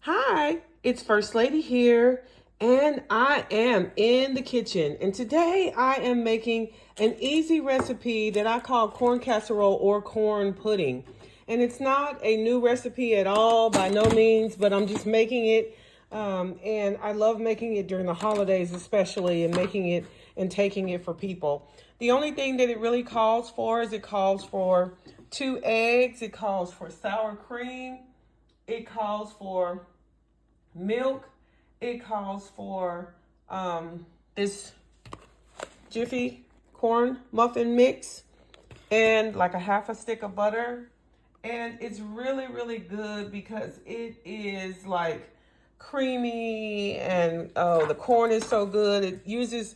Hi, it's First Lady here, and I am in the kitchen. And today I am making an easy recipe that I call corn casserole or corn pudding. And it's not a new recipe at all, by no means, but I'm just making it. And I love making it during the holidays, especially, and making it and taking it for people. The only thing that it really calls for is it calls for 2 eggs, it calls for sour cream, it calls for milk. It calls for this Jiffy corn muffin mix and like a half a stick of butter. And it's really, really good because it is like creamy and oh, the corn is so good. It uses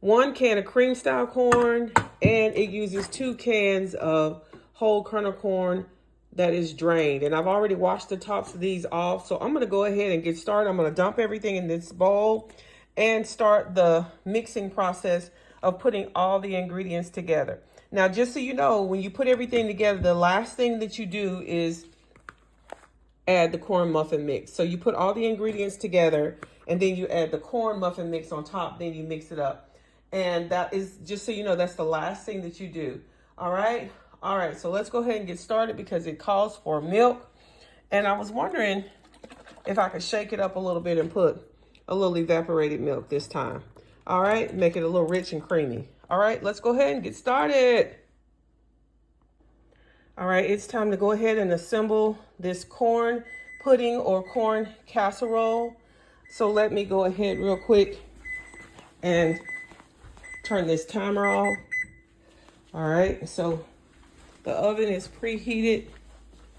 1 can of cream style corn and it uses 2 cans of whole kernel corn that is drained. And I've already washed the tops of these off. So I'm going to go ahead and get started. I'm going to dump everything in this bowl and start the mixing process of putting all the ingredients together. Now, just so you know, when you put everything together, the last thing that you do is add the corn muffin mix. So you put all the ingredients together and then you add the corn muffin mix on top, then you mix it up. And that is, just so you know, that's the last thing that you do. All right. All right. So let's go ahead and get started because it calls for milk. And I was wondering if I could shake it up a little bit and put a little evaporated milk this time. All right. Make it a little rich and creamy. All right. Let's go ahead and get started. All right. It's time to go ahead and assemble this corn pudding or corn casserole. So let me go ahead real quick and turn this timer off. All right, so the oven is preheated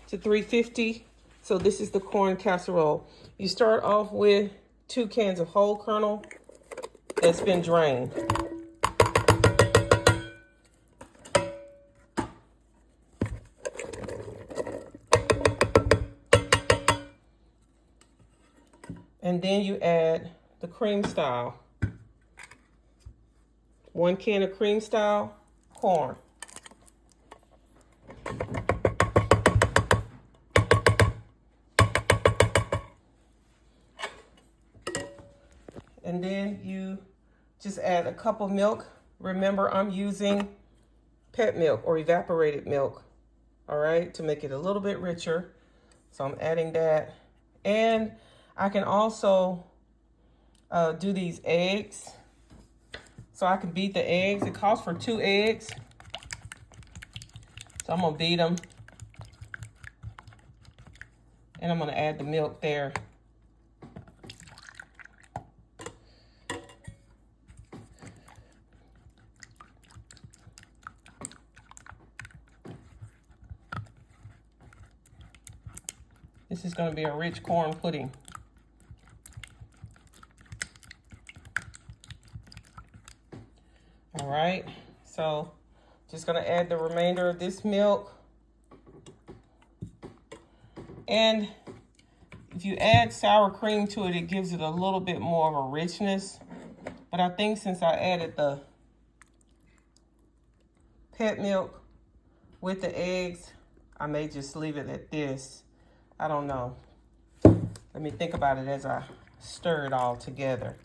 to 350. So this is the corn casserole. You start off with 2 cans of whole kernel that's been drained. And then you add the cream style. 1 can of cream style corn. And then you just add a cup of milk. Remember, I'm using pet milk or evaporated milk, all right, to make it a little bit richer. So I'm adding that. And I can also do these eggs. So I can beat the eggs. It calls for 2 eggs. So I'm gonna beat them. And I'm gonna add the milk there. This is gonna be a rich corn pudding. All right, so just gonna add the remainder of this milk. And if you add sour cream to it, it gives it a little bit more of a richness. But I think since I added the pet milk with the eggs, I may just leave it at this. I don't know. Let me think about it as I stir it all together.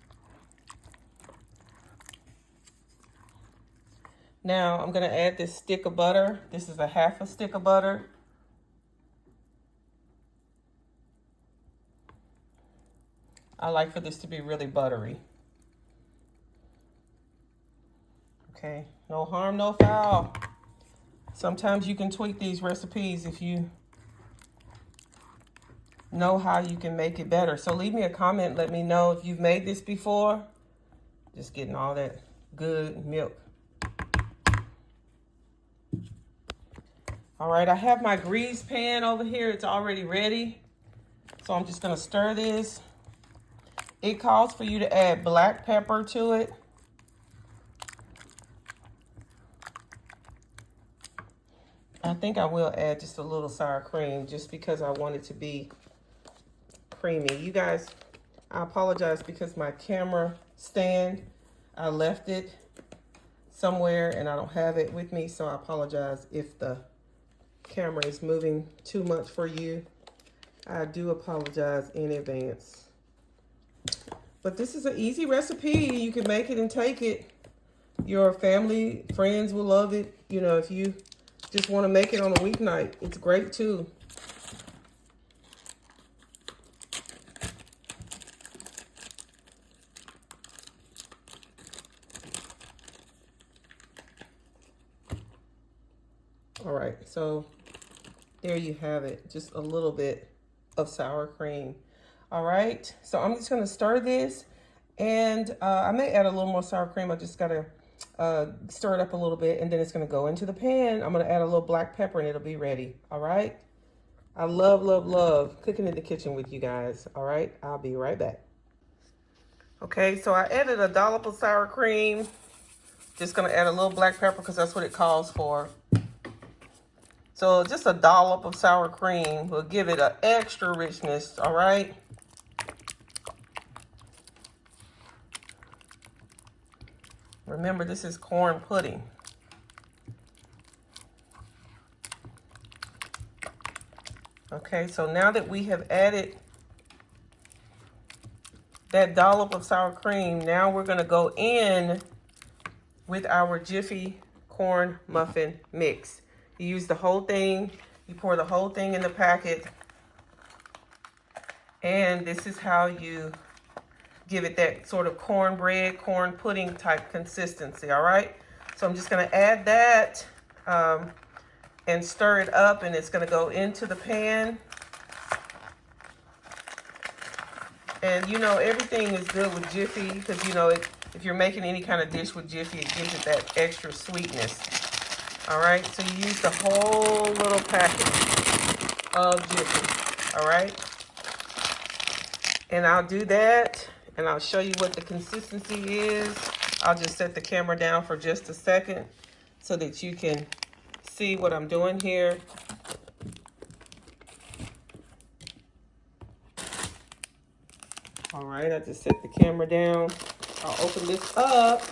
Now I'm gonna add this stick of butter. This is a half a stick of butter. I like for this to be really buttery. Okay, no harm, no foul. Sometimes you can tweak these recipes if you know how you can make it better. So leave me a comment, let me know if you've made this before. Just getting all that good milk. All right, I have my grease pan over here. It's already ready. So I'm just gonna stir this. It calls for you to add black pepper to it. I think I will add just a little sour cream just because I want it to be creamy. You guys, I apologize because my camera stand, I left it somewhere and I don't have it with me. So I apologize if the camera is moving too much for you. I do apologize in advance. But this is an easy recipe. You can make it and take it. Your family, friends will love it. You know, if you just want to make it on a weeknight, it's great too. All right, so there you have it. Just a little bit of sour cream. All right, so I'm just gonna stir this, and I may add a little more sour cream. I just gotta stir it up a little bit, and then it's gonna go into the pan. I'm gonna add a little black pepper, and it'll be ready. All right, I love, love, love cooking in the kitchen with you guys. All right, I'll be right back. Okay, so I added a dollop of sour cream. Just gonna add a little black pepper because that's what it calls for. So just a dollop of sour cream will give it an extra richness, all right? Remember, this is corn pudding. Okay, so now that we have added that dollop of sour cream, now we're gonna go in with our Jiffy corn muffin mix. You use the whole thing, you pour the whole thing in the packet, and this is how you give it that sort of cornbread, corn pudding type consistency, all right? So I'm just gonna add that and stir it up, and it's gonna go into the pan. And you know, everything is good with Jiffy because, you know, if you're making any kind of dish with Jiffy, it gives it that extra sweetness. All right, so you use the whole little packet of Jiffy, all right? And I'll do that, and I'll show you what the consistency is. I'll just set the camera down for just a second so that you can see what I'm doing here. All right, I just set the camera down. I'll open this up.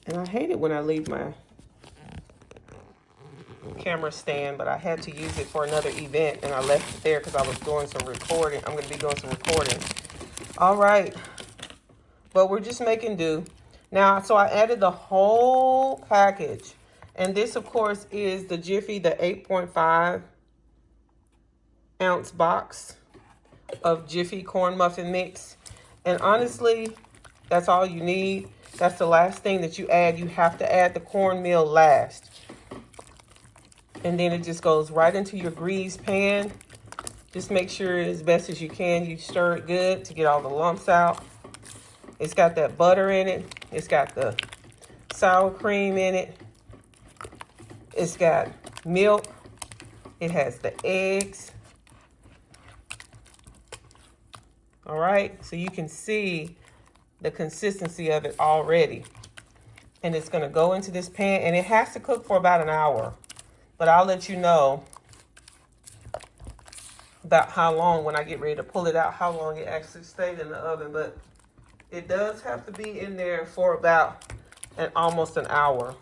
And I hate it when I leave my camera stand, but I had to use it for another event, and I left it there because I was doing some recording. I'm going to be doing some recording. All right, but we're just making do. Now, so I added the whole package, and this, of course, is the Jiffy, the 8.5 ounce box of Jiffy corn muffin mix. And honestly, that's all you need. That's the last thing that you add. You have to add the cornmeal last. And then it just goes right into your greased pan. Just make sure as best as you can, you stir it good to get all the lumps out. It's got that butter in it. It's got the sour cream in it. It's got milk. It has the eggs. All right, so you can see the consistency of it already. And it's gonna go into this pan, and it has to cook for about an hour. But I'll let you know about how long, when I get ready to pull it out, how long it actually stayed in the oven. But it does have to be in there for about almost an hour.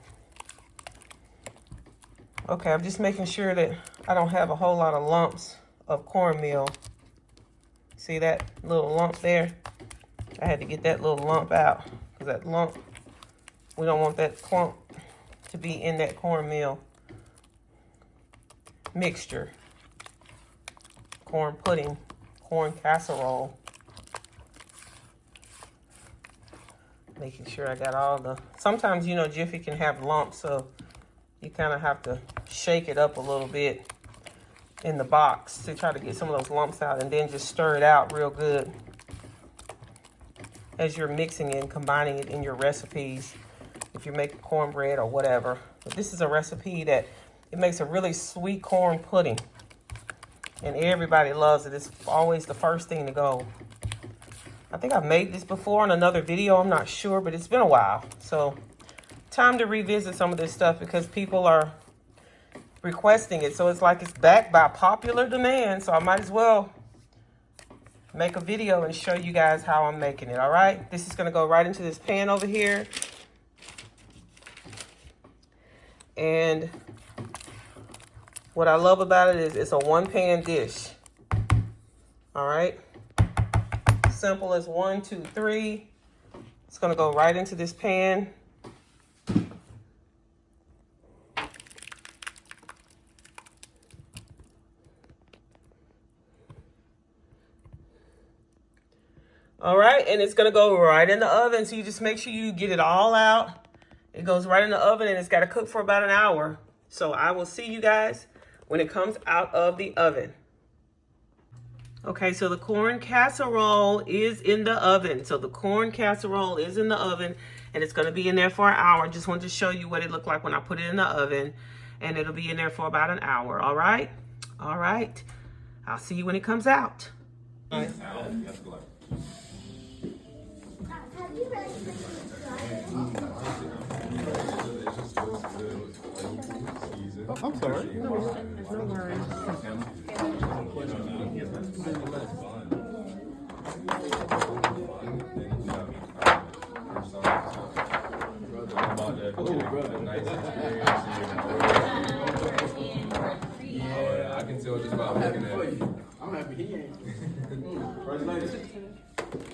Okay, I'm just making sure that I don't have a whole lot of lumps of cornmeal. See that little lump there? I had to get that little lump out because that lump, we don't want that clump to be in that cornmeal mixture. Corn pudding, corn casserole. Making sure I got all the, sometimes, you know, Jiffy can have lumps, so you kind of have to shake it up a little bit in the box to try to get some of those lumps out, and then just stir it out real good as you're mixing it and combining it in your recipes if you're making cornbread or whatever. But this is a recipe that it makes a really sweet corn pudding, and everybody loves it. It's always the first thing to go. I think I've made this before in another video, I'm not sure, but it's been a while. So time to revisit some of this stuff because people are requesting it. So it's like it's back by popular demand. So I might as well make a video and show you guys how I'm making it, all right? This is gonna go right into this pan over here. And What I love about it is it's a one-pan dish. All right. Simple as 1, 2, 3. It's gonna go right into this pan. All right, and it's gonna go right in the oven. So you just make sure you get it all out. It goes right in the oven and it's gotta cook for about an hour. So I will see you guys when it comes out of the oven. Okay, so the corn casserole is in the oven. So the corn casserole is in the oven and it's gonna be in there for an hour. Just wanted to show you what it looked like when I put it in the oven, and it'll be in there for about an hour, all right? All right, I'll see you when it comes out. All right. I'm sorry. No worries. Yeah, I can tell just by looking at it. I'm happy he ain't. First lady.